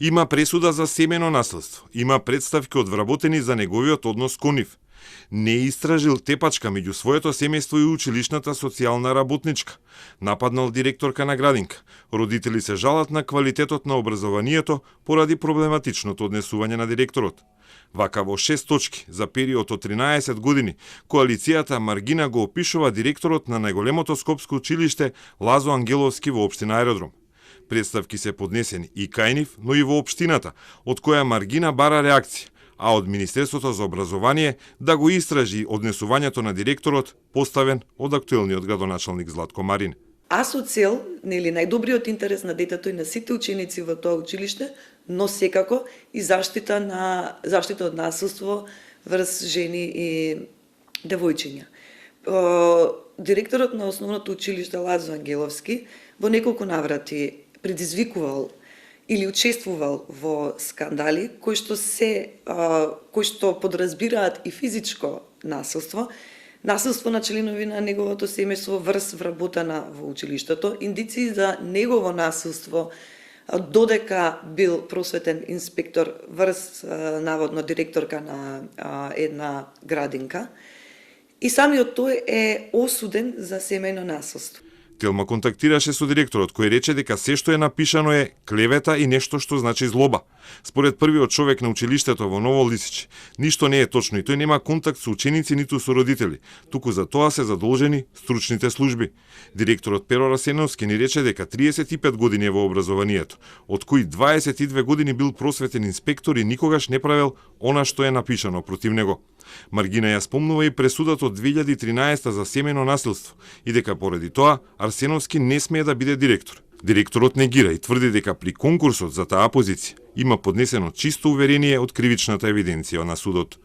Има пресуда за семено насилство, има представки од вработени за неговиот однос кон нив. Не истражил тепачка меѓу своето семејство и училишната социјална работничка. Нападнал директорка на градинка. Родители се жалат на квалитетот на образованието поради проблематичното однесување на директорот. Вака во 6 точки за период од 13 години, коалицијата Маргина го опишува директорот на најголемото скопско училиште Лазо Ангеловски во општина Аеродром. Представки се поднесени и кај нив, но и во општината, од која Маргина бара реакција, а од Министерството за образование да го истражи однесувањето на директорот, поставен од актуелниот градоначалник Златко Марин. А со цел, нели, најдобриот интерес на детето и на сите ученици во тоа училиште, но секако и заштита од насилство врз жени и девојчиња. Директорот на основното училиште Лазо Ангеловски во неколку наврати предизвикувал или учествувал во скандали кои што подразбираат и физичко насилство, насилство на членови на неговото семејство врз вработена во училиштето, индиции за негово насилство додека бил просветен инспектор врз наводно директорка на една градинка. И самиот тој е осуден за семејно насилство. Телма контактираше со директорот, кој рече дека се што е напишано е клевета и нешто што значи злоба. Според првиот човек на училиштето во Ново Лисиче, ништо не е точно и тој нема контакт со ученици ниту со родители, туку за тоа се задолжени стручните служби. Директорот Перо Расеновски ни рече дека 35 години е во образованието, од кои 22 години бил просветен инспектор и никогаш не правел она што е напишано против него. Маргина ја спомнува и пресудата од 2013 за семено насилство и дека поради тоа Арсеновски не смее да биде директор. Директорот негира и тврди дека при конкурсот за таа позиција има поднесено чисто уверение од кривичната евиденција на судот.